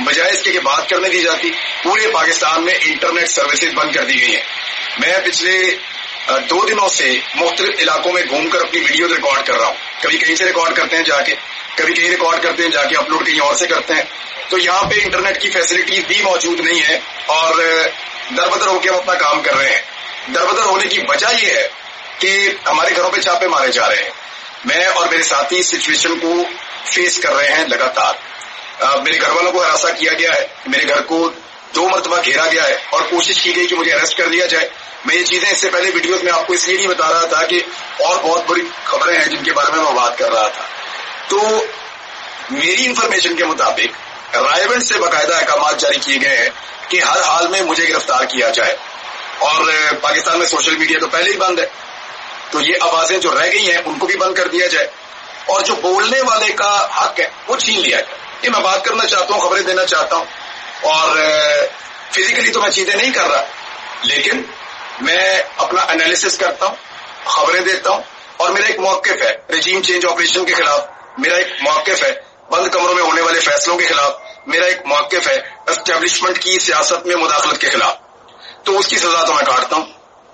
بجائے اس کے کہ بات کرنے دی جاتی، پورے پاکستان میں انٹرنیٹ سروسز بند کر دی گئی ہیں. میں پچھلے 2 دنوں سے مختلف علاقوں میں گھوم کر اپنی ویڈیوز ریکارڈ کر رہا ہوں. کبھی کہیں سے ریکارڈ کرتے ہیں جا کے، کبھی کہیں ریکارڈ کرتے ہیں جا کے اپلوڈ کہیں اور سے کرتے ہیں. تو یہاں پہ انٹرنیٹ کی فیسلٹیز بھی موجود نہیں ہے اور دربدر ہو کے ہم اپنا کام کر رہے ہیں. دربدر ہونے کی وجہ یہ ہے کہ ہمارے گھروں پہ چھاپے مارے جا رہے ہیں. میں اور میرے ساتھی اس سچویشن کو فیس کر رہے ہیں لگاتار. میرے گھر والوں کو ہراساں کیا گیا ہے، میرے گھر کو 2 مرتبہ گھیرا گیا ہے اور کوشش کی گئی کہ مجھے اریسٹ کر لیا جائے. میں یہ چیزیں اس سے پہلے ویڈیوز میں آپ کو اس لیے نہیں بتا رہا تھا کہ اور بہت بڑی خبریں ہیں جن کے بارے میں بات کر رہا تھا. تو میری انفارمیشن کے مطابق رائے بند سے باقاعدہ احکامات جاری کیے گئے ہیں کہ ہر حال میں مجھے گرفتار کیا جائے. اور پاکستان میں سوشل میڈیا تو پہلے ہی بند ہے، تو یہ آوازیں جو رہ گئی ہیں ان کو بھی بند کر دیا جائے اور جو بولنے والے کا حق ہے وہ چھین لیا جائے. کہ میں بات کرنا چاہتا ہوں، خبریں دینا چاہتا ہوں اور فزیکلی تو میں چیزیں نہیں کر رہا، لیکن میں اپنا انالیسس کرتا ہوں، خبریں دیتا ہوں اور میرا ایک موقف ہے رجیم چینج آپریشن کے خلاف، میرا ایک موقف ہے بند کمروں میں ہونے والے فیصلوں کے خلاف، میرا ایک موقف ہے اسٹیبلشمنٹ کی سیاست میں مداخلت کے خلاف. تو اس کی سزا تو میں کاٹتا ہوں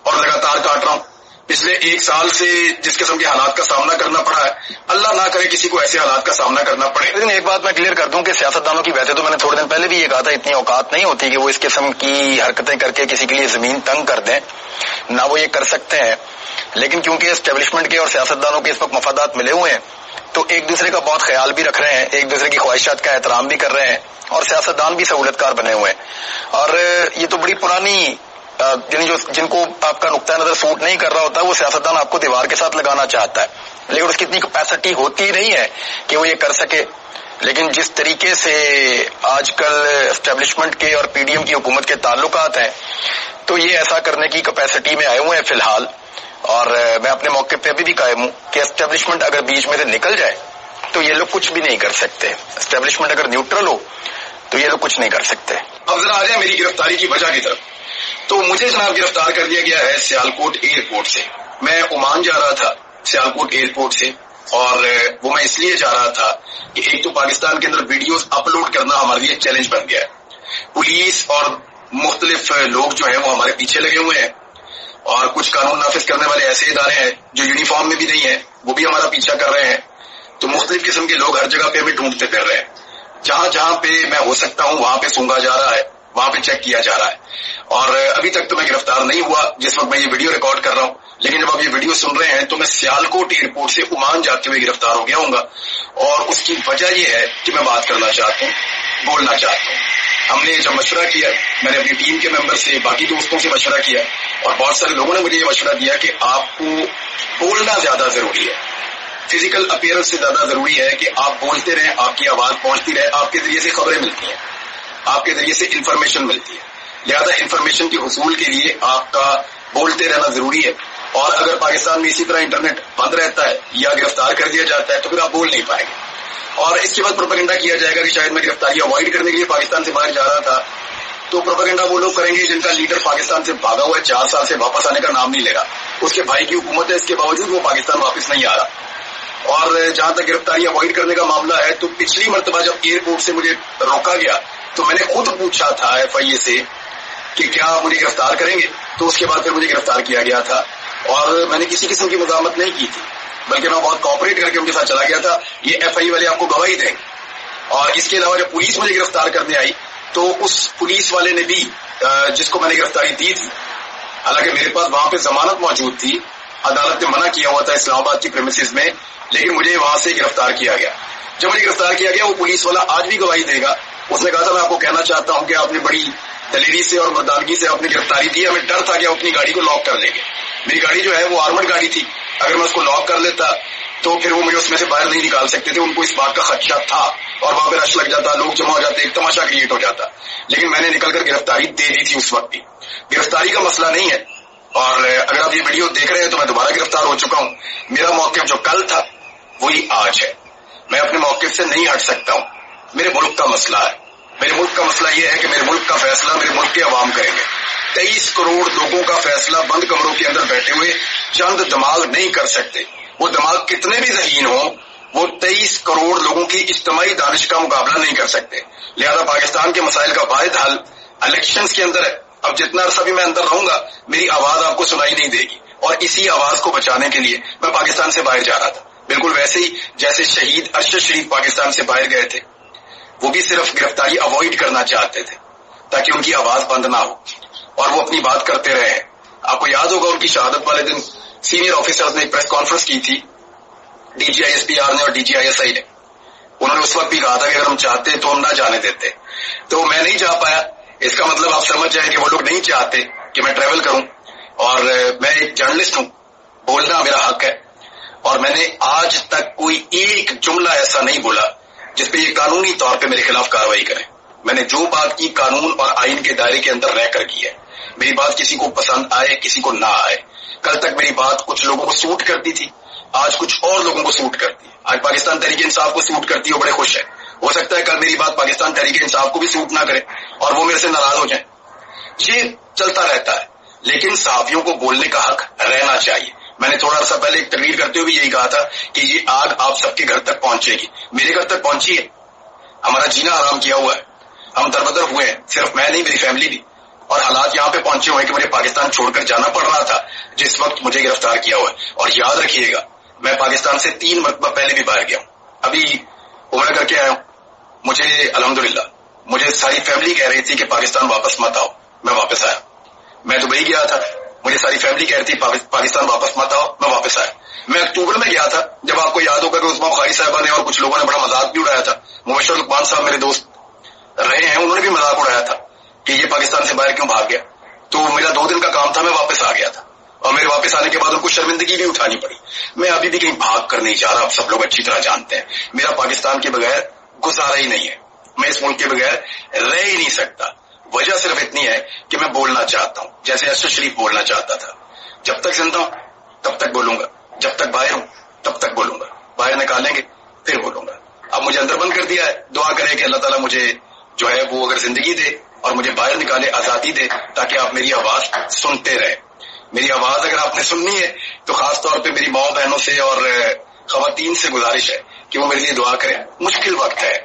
اور لگاتار کاٹ رہا ہوں. پچھلے 1 سال سے جس قسم کے حالات کا سامنا کرنا پڑا ہے، اللہ نہ کرے کسی کو ایسے حالات کا سامنا کرنا پڑے. لیکن ایک بات میں کلیئر کر دوں کہ سیاستدانوں کی، ویسے تو میں نے تھوڑے دن پہلے بھی یہ کہا تھا، اتنی اوقات نہیں ہوتی کہ وہ اس قسم کی حرکتیں کر کے کسی کے لیے زمین تنگ کر دیں، نہ وہ یہ کر سکتے ہیں. لیکن کیونکہ اسٹیبلشمنٹ کے اور سیاستدانوں کے اس وقت مفادات ملے ہوئے ہیں تو ایک دوسرے کا بہت خیال بھی رکھ رہے ہیں، ایک دوسرے کی خواہشات کا احترام بھی کر رہے ہیں اور سیاستدان بھی سہولت کار بنے ہوئے ہیں. اور یہ تو بڑی پرانی یعنی جن کو آپ کا نقطۂ نظر سوٹ نہیں کر رہا ہوتا وہ سیاستدان آپ کو دیوار کے ساتھ لگانا چاہتا ہے، لیکن اس کی اتنی کیپیسٹی ہوتی نہیں ہے کہ وہ یہ کر سکے. لیکن جس طریقے سے آج کل اسٹیبلشمنٹ کے اور پی ڈی ایم کی حکومت کے تعلقات ہیں تو یہ ایسا کرنے کی کیپیسٹی میں آئے ہوئے ہیں فی الحال. اور میں اپنے موقع پہ ابھی بھی قائم ہوں کہ اسٹیبلشمنٹ اگر بیچ میں سے نکل جائے تو یہ لوگ کچھ بھی نہیں کر سکتے. اسٹیبلشمنٹ اگر نیوٹرل ہو تو یہ لوگ کچھ نہیں کر سکتے. اب ذرا آ جائیں میری گرفتاری کی وجہ کی طرف. تو مجھے جناب گرفتار کر دیا گیا ہے سیالکوٹ ایئرپورٹ سے. میں عمان جا رہا تھا سیالکوٹ ایئرپورٹ سے، اور وہ میں اس لیے جا رہا تھا کہ ایک تو پاکستان کے اندر ویڈیوز اپلوڈ کرنا ہمارے لیے چیلنج بن گیا ہے. پولیس اور مختلف لوگ جو ہیں وہ ہمارے پیچھے لگے ہوئے ہیں اور کچھ قانون نافذ کرنے والے ایسے ادارے ہیں جو یونیفارم میں بھی نہیں ہیں، وہ بھی ہمارا پیچھا کر رہے ہیں. تو مختلف قسم کے لوگ ہر جگہ پہ ہمیں ڈھونڈتے پھر رہے ہیں. جہاں جہاں پہ میں ہو سکتا ہوں وہاں پہ سونگا جا رہا ہے، وہاں پہ چیک کیا جا رہا ہے. اور ابھی تک تو میں گرفتار نہیں ہوا جس وقت میں یہ ویڈیو ریکارڈ کر رہا ہوں، لیکن جب آپ یہ ویڈیو سن رہے ہیں تو میں سیالکوٹ ایئرپورٹ سے عمان جاتے ہوئے گرفتار ہو گیا ہوں گا. اور اس کی وجہ یہ ہے کہ میں بات کرنا چاہتا ہوں، بولنا چاہتا ہوں. ہم نے جب مشورہ کیا، میں نے اپنی ٹیم کے ممبر سے، باقی دوستوں سے مشورہ کیا اور بہت سارے لوگوں نے مجھے یہ مشورہ دیا کہ آپ کو بولنا زیادہ ضروری ہے، فزیکل اپیئرنس سے زیادہ ضروری ہے کہ آپ بولتے رہیں، آپ کی آواز پہنچتی رہے، آپ کے ذریعے سے خبریں ملتی ہیں، آپ کے ذریعے سے انفارمیشن ملتی ہے. لہذا انفارمیشن کے حصول کے لیے آپ کا بولتے رہنا ضروری ہے. اور اگر پاکستان میں اسی طرح انٹرنیٹ بند رہتا ہے یا گرفتار کر دیا جاتا ہے تو پھر آپ بول نہیں پائیں گے. اور اس کے بعد پروپیگنڈا کیا جائے گا کہ شاید میں گرفتاری اوائڈ کرنے کے لیے پاکستان سے باہر جا رہا تھا. تو پروپیگنڈا وہ لوگ کریں گے جن کا لیڈر پاکستان سے بھاگا ہوا ہے، 4 سال سے واپس آنے کا نام نہیں لے رہا، اس کے بھائی کی حکومت ہے، اس کے باوجود وہ پاکستان واپس نہیں آ رہا. اور جہاں تک گرفتاری اوائڈ کرنے کا معاملہ ہے تو پچھلی مرتبہ جب ایئرپورٹ سے مجھے روکا گیا تو میں نے خود پوچھا تھا ایف آئی اے سے کہ کیا آپ مجھے گرفتار کریں گے، تو اس کے بعد پھر مجھے گرفتار کیا گیا تھا. اور میں نے کسی قسم کی مزاحمت نہیں کی تھی، بلکہ میں بہت کوآپریٹ کر کے ان کے ساتھ چلا گیا تھا. یہ ایف آئی والے آپ کو گواہی دیں گے. اور اس کے علاوہ جب پولیس مجھے گرفتار کرنے آئی تو اس پولیس والے نے بھی جس کو میں نے گرفتاری دی تھی، حالانکہ میرے پاس وہاں پہ ضمانت موجود تھی، عدالت نے منع کیا ہوا تھا اسلام آباد کی پریمیسز میں، لیکن مجھے وہاں سے گرفتار کیا گیا. جب مجھے گرفتار کیا گیا وہ پولیس والا آج بھی گواہی دے گا. اس نے کہا تھا میں آپ کو کہنا چاہتا ہوں کہ آپ نے بڑی دلیری سے اور مردانگی سے آپ نے گرفتاری دی، ہمیں ڈر تھا کہ آپ اپنی گاڑی کو لاک کر لیں گے. میری گاڑی جو ہے وہ آرمڈ گاڑی تھی، اگر میں اس کو لاک کر لیتا تو پھر وہ مجھے اس میں سے باہر نہیں نکال سکتے تھے. ان کو اس بات کا خدشہ تھا اور وہاں پہ رش لگ جاتا، لوگ جمع ہو جاتے، ایک تماشا کریٹ ہو جاتا. لیکن میں نے نکل کر گرفتاری دے دی تھی اس وقت بھی. گرفتاری کا مسئلہ نہیں ہے. اور اگر آپ یہ ویڈیو دیکھ رہے ہیں تو میں دوبارہ گرفتار ہو چکا ہوں. میرا موقف جو کل تھا وہی آج ہے. میں اپنے موقف سے نہیں ہٹ سکتا ہوں. میرے ملک کا مسئلہ ہے. میرے ملک کا مسئلہ یہ ہے کہ میرے ملک کا فیصلہ میرے ملک کے عوام کریں گے. 23 کروڑ لوگوں کا فیصلہ بند کمروں کے اندر بیٹھے ہوئے چند دماغ نہیں کر سکتے. وہ دماغ کتنے بھی ذہین ہوں وہ 23 کروڑ لوگوں کی اجتماعی دانش کا مقابلہ نہیں کر سکتے. لہذا پاکستان کے مسائل کا واحد حل الیکشنز کے اندر ہے. اب جتنا عرصہ بھی میں اندر رہوں گا میری آواز آپ کو سنائی نہیں دے گی، اور اسی آواز کو بچانے کے لیے میں پاکستان سے باہر جا رہا تھا. بالکل ویسے ہی جیسے شہید ارشد شریف پاکستان سے باہر گئے تھے، وہ بھی صرف گرفتاری اوائڈ کرنا چاہتے تھے تاکہ ان کی آواز بند نہ ہو اور وہ اپنی بات کرتے رہے. آپ کو یاد ہوگا ان کی شہادت والے دن سینئر آفیسرز نے ایک پریس کانفرنس کی تھی، D G I S P R نے اور D G I S I نے. انہوں نے اس وقت بھی کہا تھا کہ اگر ہم چاہتے تو ہم نہ جانے دیتے. تو میں نہیں جا پایا. اس کا مطلب آپ سمجھ جائیں کہ وہ لوگ نہیں چاہتے کہ میں ٹریول کروں، اور میں ایک جرنلسٹ ہوں، بولنا میرا حق ہے. اور میں نے آج تک کوئی ایک جملہ ایسا نہیں بولا جس پہ یہ قانونی طور پہ میرے خلاف کارروائی کریں. میں نے جو بات کی قانون اور آئین کے دائرے کے اندر رہ کر کی ہے. میری بات کسی کو پسند آئے کسی کو نہ آئے. کل تک میری بات کچھ لوگوں کو سوٹ کرتی تھی، آج کچھ اور لوگوں کو سوٹ کرتی ہے. آج پاکستان تحریک انصاف کو سوٹ کرتی ہے، وہ بڑے خوش ہے. ہو سکتا ہے کل میری بات پاکستان تحریک انصاف کو بھی سوٹ نہ کرے اور وہ میرے سے ناراض ہو جائیں. یہ چلتا رہتا ہے، لیکن صحافیوں کو بولنے کا حق رہنا چاہیے. میں نے تھوڑا عرصہ پہلے ایک تقریر کرتے ہوئے یہی کہا تھا کہ یہ آگ آپ سب کے گھر تک پہنچے گی. میرے گھر تک پہنچی ہے، ہمارا جینا آرام کیا ہوا ہے، ہم دربدر ہوئے ہیں. صرف میں نہیں، میری فیملی بھی. اور حالات یہاں پہ پہنچے ہوئے کہ مجھے پاکستان چھوڑ کر جانا پڑ رہا تھا جس وقت مجھے گرفتار کیا ہوا ہے. اور یاد رکھیے گا میں پاکستان سے 3 مرتبہ پہلے بھی باہر گیا ہوں. ابھی عمرہ کر کے آیا ہوں. مجھے الحمدللہ مجھے ساری فیملی کہہ رہی تھی کہ پاکستان واپس مت آؤ. میں واپس آیا. میں دبئی گیا تھا، مجھے ساری فیملی کہہ رہی تھی پاکستان واپس مت آؤ. میں واپس آیا. میں اکتوبر میں گیا تھا، جب آپ کو یاد ہوگا کہ عثمان بخاری صاحبہ نے اور کچھ لوگوں نے بڑا مذاق بھی اڑایا تھا. مبشر لقمان صاحب میرے دوست رہے ہیں، انہوں نے بھی مذاق اڑایا تھا کہ یہ پاکستان سے باہر کیوں بھاگ گیا. تو میرا 2 دن کا کام تھا، میں واپس آ گیا تھا. اور میرے واپس آنے کے بعد ان کو شرمندگی بھی اٹھانی پڑی. میں ابھی بھی کہیں بھاگ کر نہیں جا رہا. آپ سب لوگ اچھی طرح جانتے ہیں میرا پاکستان کے بغیر گزارا ہی نہیں ہے. میں اس ملک کے بغیر رہ ہی نہیں سکتا. وجہ صرف اتنی ہے کہ میں بولنا چاہتا ہوں جیسے ارشد شریف بولنا چاہتا تھا. جب تک زندہ ہوں تب تک بولوں گا، جب تک باہر ہوں تب تک بولوں گا. باہر نکالیں گے پھر بولوں گا. اب مجھے اندر بند کر دیا ہے. دعا کریں کہ اللہ تعالیٰ مجھے جو ہے وہ اگر زندگی دے اور مجھے باہر نکالے، آزادی دے، تاکہ آپ میری آواز سنتے رہے. میری آواز اگر آپ نے سننی ہے تو خاص طور پہ میری ماؤں بہنوں سے اور خواتین سے گزارش ہے کہ وہ میرے لیے دعا کریں. مشکل وقت ہے.